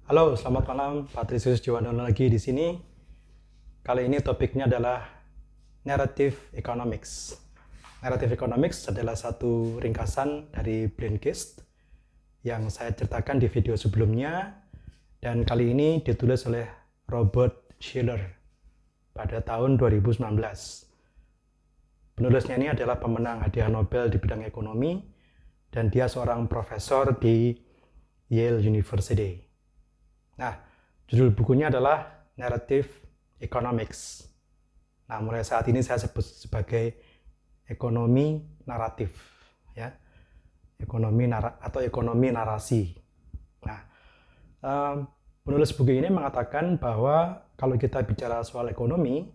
Halo, selamat malam. Patrisius Jiwandono lagi di sini. Kali ini topiknya adalah Narrative Economics. Narrative Economics adalah satu ringkasan dari Blinkist yang saya ceritakan di video sebelumnya, dan kali ini ditulis oleh Robert Shiller pada tahun 2019. Penulisnya ini adalah pemenang hadiah Nobel di bidang ekonomi, dan dia seorang profesor di Yale University. Nah, judul bukunya adalah Narrative Economics. Nah, mulai saat ini saya sebut sebagai ekonomi naratif, ya, ekonomi narasi. Nah, penulis buku ini mengatakan bahwa kalau kita bicara soal ekonomi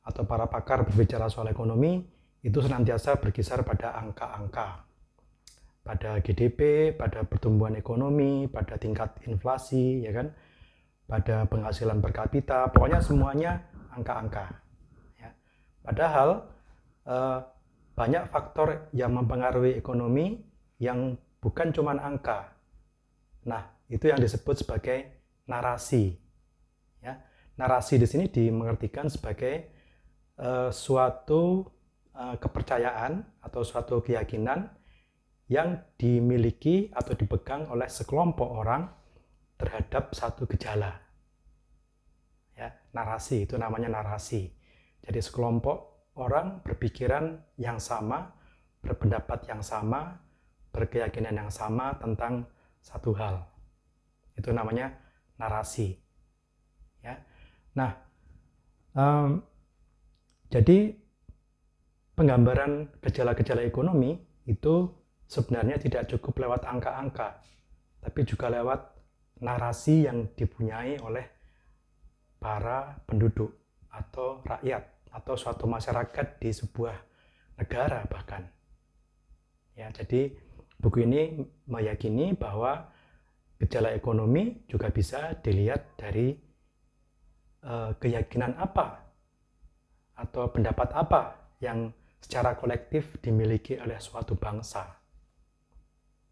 atau para pakar berbicara soal ekonomi itu senantiasa berkisar pada angka-angka, pada GDP, pada pertumbuhan ekonomi, pada tingkat inflasi, ya kan, pada penghasilan per kapita, pokoknya semuanya angka-angka. Ya. Padahal banyak faktor yang mempengaruhi ekonomi yang bukan cuma angka. Nah, itu yang disebut sebagai narasi. Ya. Narasi di sini dimengertikan sebagai suatu kepercayaan atau suatu keyakinan yang dimiliki atau dipegang oleh sekelompok orang terhadap satu gejala. Ya, narasi itu namanya narasi. Jadi sekelompok orang berpikiran yang sama, berpendapat yang sama, berkeyakinan yang sama tentang satu hal. Itu namanya narasi. Ya. Nah, jadi penggambaran gejala-gejala ekonomi itu sebenarnya tidak cukup lewat angka-angka, tapi juga lewat narasi yang dipunyai oleh para penduduk atau rakyat atau suatu masyarakat di sebuah negara bahkan. Ya, jadi buku ini meyakini bahwa gejala ekonomi juga bisa dilihat dari keyakinan apa atau pendapat apa yang secara kolektif dimiliki oleh suatu bangsa.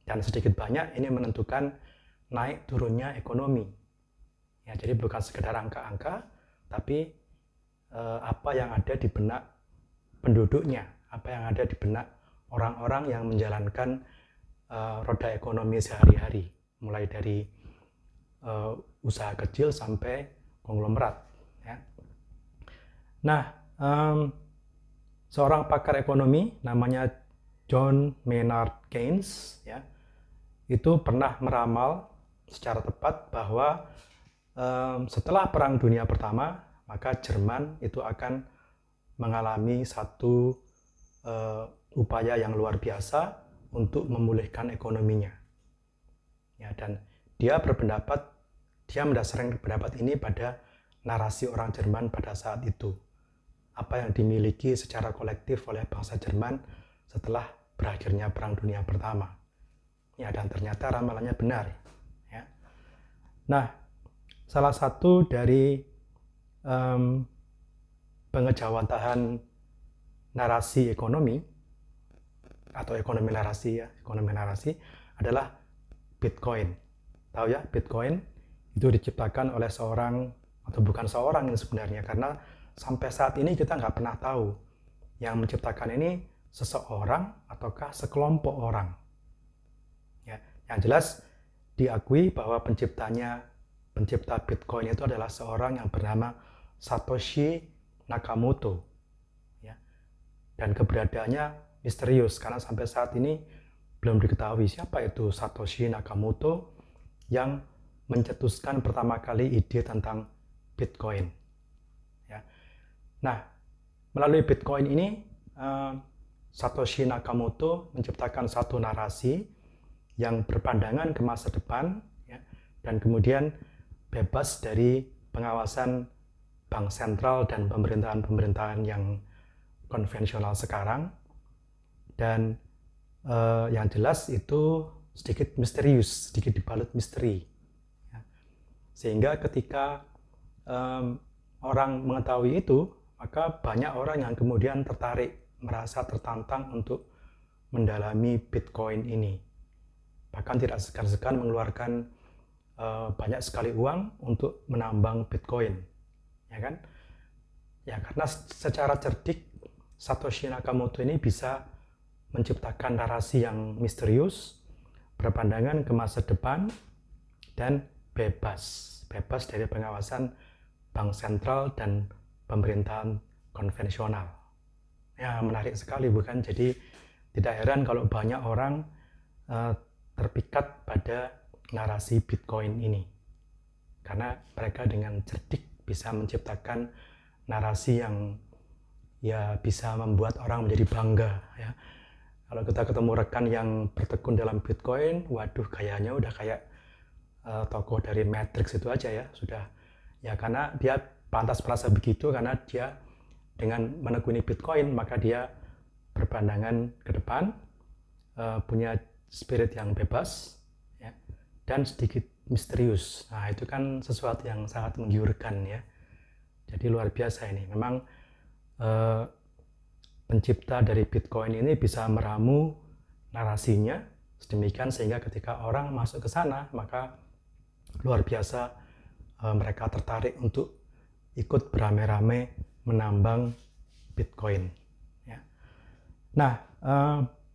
Dan sedikit banyak ini menentukan naik turunnya ekonomi. Ya, jadi bukan sekedar angka-angka, tapi apa yang ada di benak penduduknya, apa yang ada di benak orang-orang yang menjalankan roda ekonomi sehari-hari, mulai dari usaha kecil sampai konglomerat. Ya. Nah, seorang pakar ekonomi namanya John Maynard Keynes, ya, itu pernah meramal secara tepat bahwa setelah Perang Dunia Pertama, maka Jerman itu akan mengalami satu upaya yang luar biasa untuk memulihkan ekonominya. Ya, dan dia mendasarkan pendapat ini pada narasi orang Jerman pada saat itu. Apa yang dimiliki secara kolektif oleh bangsa Jerman setelah berakhirnya Perang Dunia Pertama. Ya, dan ternyata ramalannya benar. Ya. Nah, salah satu dari pengejawantahan narasi ekonomi atau ekonomi narasi adalah Bitcoin. Tahu ya, Bitcoin itu diciptakan oleh seorang, atau bukan seorang ini sebenarnya, karena sampai saat ini kita nggak pernah tahu yang menciptakan ini seseorang ataukah sekelompok orang. Yang jelas diakui bahwa pencipta Bitcoin itu adalah seorang yang bernama Satoshi Nakamoto. Ya. Dan keberadaannya misterius karena sampai saat ini belum diketahui siapa itu Satoshi Nakamoto yang mencetuskan pertama kali ide tentang Bitcoin. Ya. Nah, melalui Bitcoin ini Satoshi Nakamoto menciptakan satu narasi yang berpandangan ke masa depan, ya, dan kemudian bebas dari pengawasan bank sentral dan pemerintahan-pemerintahan yang konvensional sekarang, dan yang jelas itu sedikit misterius, sedikit dibalut misteri, ya. Sehingga ketika orang mengetahui itu, maka banyak orang yang kemudian tertarik, merasa tertantang untuk mendalami Bitcoin ini. Bahkan tidak segan-segan mengeluarkan banyak sekali uang untuk menambang Bitcoin, ya kan? Ya, karena secara cerdik Satoshi Nakamoto ini bisa menciptakan narasi yang misterius, berpandangan ke masa depan, dan bebas dari pengawasan bank sentral dan pemerintahan konvensional. Ya, menarik sekali bukan? Jadi tidak heran kalau banyak orang terpikat pada narasi Bitcoin ini, karena mereka dengan cerdik bisa menciptakan narasi yang ya bisa membuat orang menjadi bangga, ya. Kalau kita ketemu rekan yang bertekun dalam Bitcoin, waduh, kayaknya udah kayak tokoh dari Matrix itu aja ya, sudah ya, karena dia pantas merasa begitu karena dia dengan menekuni Bitcoin maka dia berpandangan ke depan, punya spirit yang bebas, ya, dan sedikit misterius. Nah, itu kan sesuatu yang sangat menggiurkan ya. Jadi luar biasa ini. Memang pencipta dari Bitcoin ini bisa meramu narasinya sedemikian sehingga ketika orang masuk ke sana maka luar biasa mereka tertarik untuk ikut beramai-ramai menambang Bitcoin. Ya. Nah,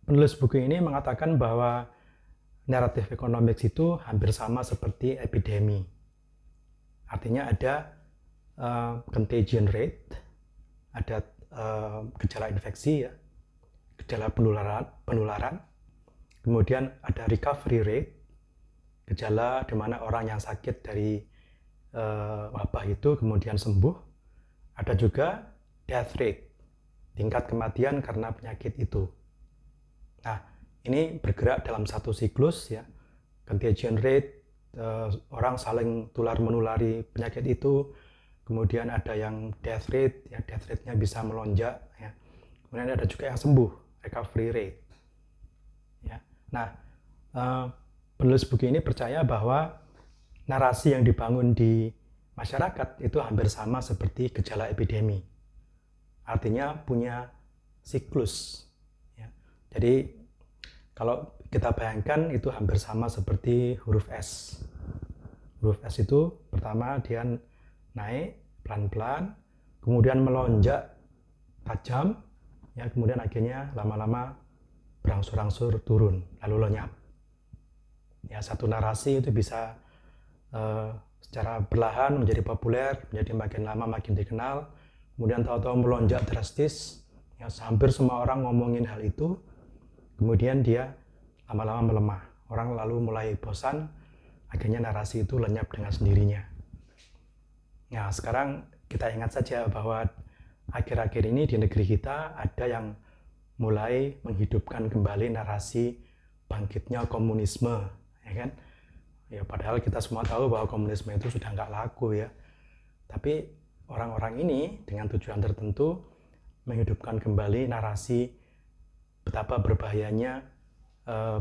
penulis buku ini mengatakan bahwa naratif economics itu hampir sama seperti epidemi. Artinya ada contagion rate, ada gejala infeksi, ya, gejala penularan, kemudian ada recovery rate, gejala di mana orang yang sakit dari wabah itu kemudian sembuh, ada juga death rate, tingkat kematian karena penyakit itu. Nah, ini bergerak dalam satu siklus ya, contagion rate, orang saling tular menulari penyakit itu. Kemudian ada yang death rate, ya, death rate-nya bisa melonjak, ya. Kemudian ada juga yang sembuh, recovery rate. Ya. Nah, penulis buku ini percaya bahwa narasi yang dibangun di masyarakat itu hampir sama seperti gejala epidemi. Artinya punya siklus. Ya. Jadi kalau kita bayangkan itu hampir sama seperti huruf S. Huruf S itu pertama dia naik pelan-pelan, kemudian melonjak tajam, ya, kemudian akhirnya lama-lama berangsur-angsur turun, lalu lenyap. Ya, satu narasi itu bisa secara perlahan menjadi populer, menjadi makin lama makin dikenal, kemudian tahu-tahu melonjak drastis, ya, hampir semua orang ngomongin hal itu, kemudian dia lama-lama melemah. Orang lalu mulai bosan, akhirnya narasi itu lenyap dengan sendirinya. Nah, sekarang kita ingat saja bahwa akhir-akhir ini di negeri kita ada yang mulai menghidupkan kembali narasi bangkitnya komunisme, ya kan? Ya, padahal kita semua tahu bahwa komunisme itu sudah nggak laku ya. Tapi orang-orang ini dengan tujuan tertentu menghidupkan kembali narasi betapa berbahayanya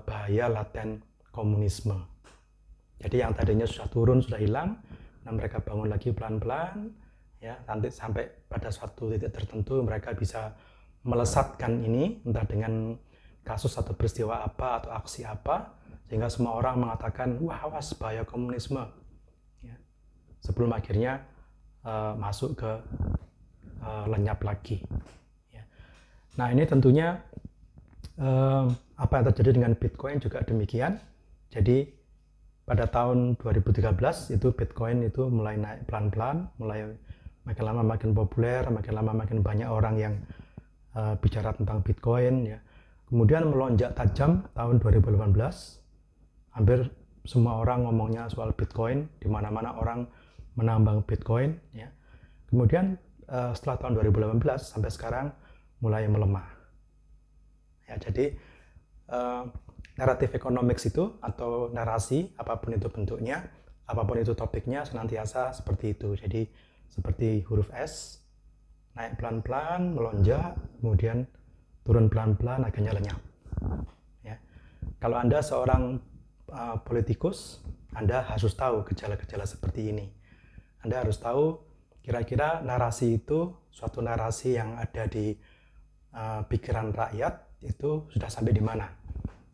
bahaya laten komunisme. Jadi yang tadinya sudah turun, sudah hilang, nah mereka bangun lagi pelan-pelan, ya, nanti sampai pada suatu titik tertentu mereka bisa melesatkan ini, entah dengan kasus atau peristiwa apa atau aksi apa, sehingga semua orang mengatakan, wah, awas bahaya komunisme, ya, sebelum akhirnya masuk ke lenyap lagi. Ya. Nah, ini tentunya apa yang terjadi dengan Bitcoin juga demikian. Jadi pada tahun 2013 itu Bitcoin itu mulai naik pelan-pelan, mulai makin lama makin populer, makin lama makin banyak orang yang bicara tentang Bitcoin, ya. Kemudian melonjak tajam tahun 2018, hampir semua orang ngomongnya soal Bitcoin, di mana-mana orang menambang Bitcoin, ya. Kemudian setelah tahun 2018 sampai sekarang mulai melemah. Ya, jadi naratif economics itu atau narasi apapun itu bentuknya, apapun itu topiknya senantiasa seperti itu. Jadi seperti huruf S, naik pelan-pelan, melonjak, kemudian turun pelan-pelan, akhirnya lenyap. Ya. Kalau Anda seorang politikus, Anda harus tahu gejala-gejala seperti ini. Anda harus tahu kira-kira narasi itu suatu narasi yang ada di pikiran rakyat itu sudah sampai di mana.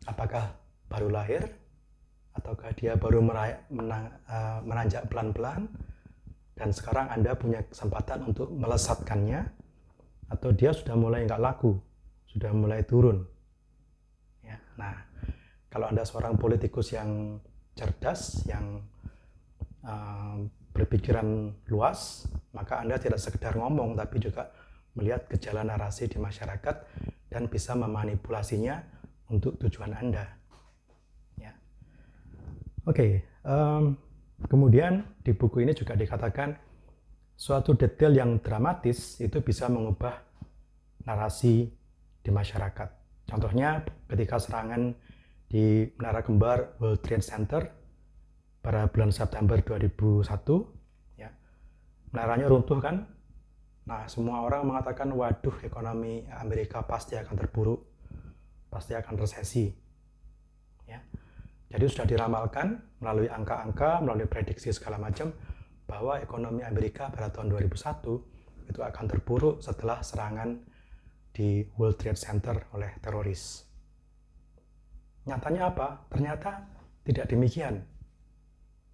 Apakah baru lahir ataukah dia baru menanjak pelan-pelan dan sekarang Anda punya kesempatan untuk melesatkannya, atau dia sudah mulai nggak laku, sudah mulai turun. Ya, nah, kalau Anda seorang politikus yang cerdas, yang berpikiran luas, maka Anda tidak sekedar ngomong, tapi juga melihat gejala narasi di masyarakat dan bisa memanipulasinya untuk tujuan Anda. Ya. Oke, kemudian di buku ini juga dikatakan suatu detail yang dramatis itu bisa mengubah narasi di masyarakat. Contohnya ketika serangan di Menara Kembar World Trade Center pada bulan September 2001, ya, menaranya runtuh kan. Nah, semua orang mengatakan, waduh, ekonomi Amerika pasti akan terpuruk, pasti akan resesi. Ya. Jadi sudah diramalkan melalui angka-angka, melalui prediksi segala macam, bahwa ekonomi Amerika pada tahun 2001 itu akan terpuruk setelah serangan di World Trade Center oleh teroris. Nyatanya apa? Ternyata tidak demikian.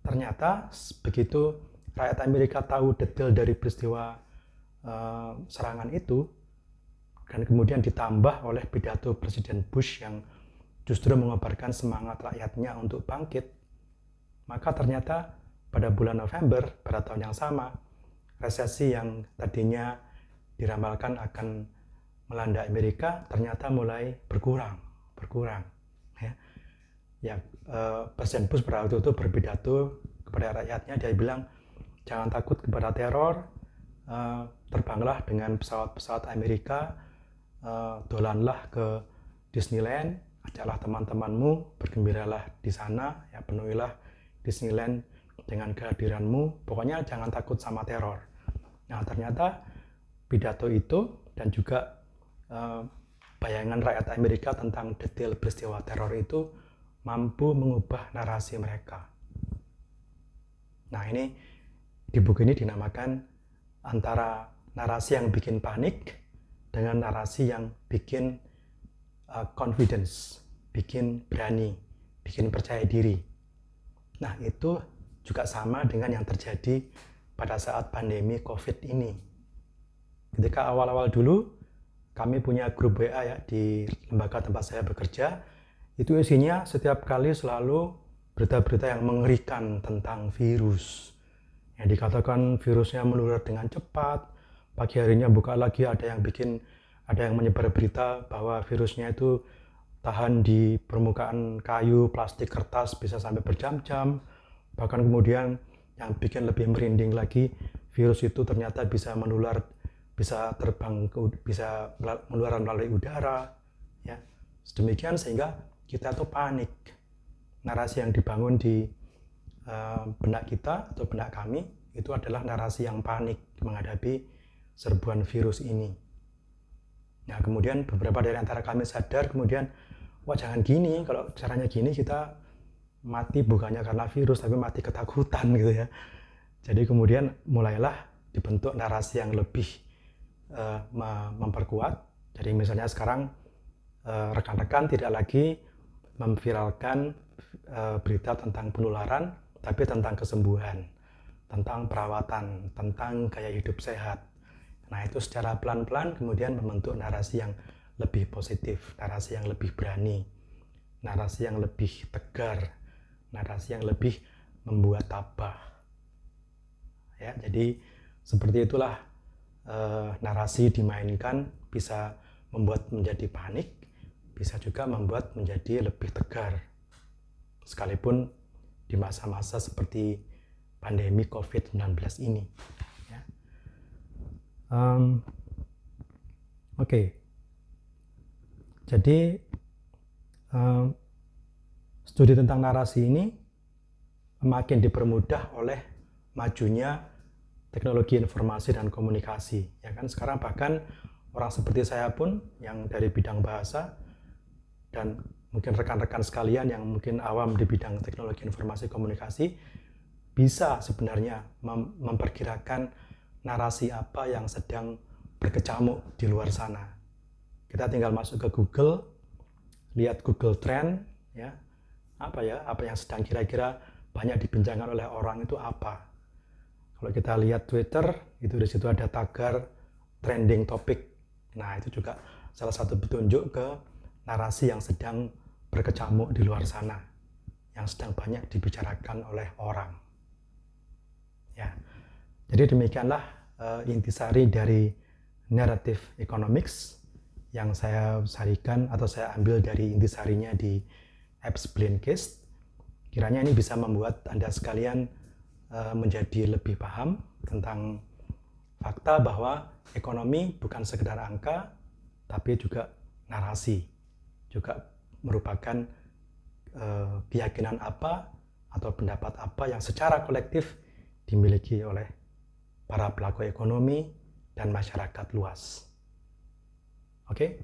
Ternyata begitu rakyat Amerika tahu detail dari peristiwa serangan itu, dan kemudian ditambah oleh pidato Presiden Bush yang justru mengobarkan semangat rakyatnya untuk bangkit, maka ternyata pada bulan November pada tahun yang sama, resesi yang tadinya diramalkan akan melanda Amerika ternyata mulai berkurang. Presiden Bush pada waktu itu berpidato kepada rakyatnya, dia bilang, jangan takut kepada teror, terbanglah dengan pesawat-pesawat Amerika, dolanlah ke Disneyland, ajaklah teman-temanmu, bergembiralah di sana, ya, penuhilah Disneyland dengan kehadiranmu, pokoknya jangan takut sama teror. Nah, ternyata pidato itu dan juga bayangan rakyat Amerika tentang detail peristiwa teror itu mampu mengubah narasi mereka. Nah, ini di buku ini dinamakan antara narasi yang bikin panik dengan narasi yang bikin confidence, bikin berani, bikin percaya diri. Nah, itu juga sama dengan yang terjadi pada saat pandemi COVID ini. Ketika awal-awal dulu, kami punya grup WA ya di lembaga tempat saya bekerja, itu isinya setiap kali selalu berita-berita yang mengerikan tentang virus. Yang dikatakan virusnya menular dengan cepat, pagi harinya buka lagi ada yang menyebar berita bahwa virusnya itu tahan di permukaan kayu, plastik, kertas bisa sampai berjam-jam. Bahkan kemudian yang bikin lebih merinding lagi, virus itu ternyata bisa menular, bisa terbang, bisa menular melalui udara. Ya. Sedemikian sehingga kita tuh panik. Narasi yang dibangun di benak kita atau benak kami itu adalah narasi yang panik menghadapi serbuan virus ini. Nah, kemudian beberapa dari antara kami sadar kemudian, wah jangan gini, kalau caranya gini kita mati bukannya karena virus tapi mati ketakutan gitu ya. Jadi kemudian mulailah dibentuk narasi yang lebih memperkuat. Jadi misalnya sekarang rekan-rekan tidak lagi memviralkan berita tentang penularan, tapi tentang kesembuhan, tentang perawatan, tentang gaya hidup sehat. Nah, itu secara pelan-pelan kemudian membentuk narasi yang lebih positif, narasi yang lebih berani, narasi yang lebih tegar, narasi yang lebih membuat tabah. Ya, jadi seperti itulah narasi dimainkan bisa membuat menjadi panik, bisa juga membuat menjadi lebih tegar. Sekalipun di masa-masa seperti pandemi COVID-19 ini. Ya. Oke. Jadi studi tentang narasi ini makin dipermudah oleh majunya teknologi informasi dan komunikasi. Ya kan, sekarang bahkan orang seperti saya pun yang dari bidang bahasa dan mungkin rekan-rekan sekalian yang mungkin awam di bidang teknologi informasi komunikasi bisa sebenarnya memperkirakan narasi apa yang sedang berkecamuk di luar sana. Kita tinggal masuk ke Google, lihat Google Trend, ya, apa yang sedang kira-kira banyak dibincangkan oleh orang itu apa. Kalau kita lihat Twitter, itu di situ ada tagar trending topik. Nah, itu juga salah satu petunjuk ke narasi yang sedang berkecamuk di luar sana, yang sedang banyak dibicarakan oleh orang. Ya, jadi demikianlah intisari dari narrative economics yang saya sarikan atau saya ambil dari intisarinya di apps Blinkist. Kiranya ini bisa membuat Anda sekalian menjadi lebih paham tentang fakta bahwa ekonomi bukan sekedar angka, tapi juga narasi, juga merupakan keyakinan apa atau pendapat apa yang secara kolektif dimiliki oleh para pelaku ekonomi dan masyarakat luas. Oke,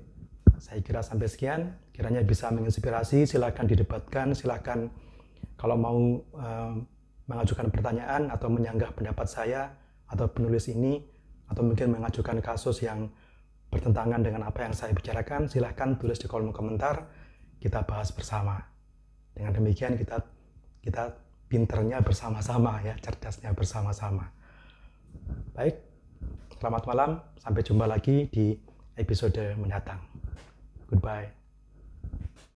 saya kira sampai sekian. Kiranya bisa menginspirasi, silakan didebatkan, silakan kalau mau mengajukan pertanyaan atau menyanggah pendapat saya atau penulis ini, atau mungkin mengajukan kasus yang bertentangan dengan apa yang saya bicarakan, silahkan tulis di kolom komentar, kita bahas bersama. Dengan demikian kita pinternya bersama-sama ya, cerdasnya bersama-sama. Baik, selamat malam, sampai jumpa lagi di episode mendatang. Goodbye.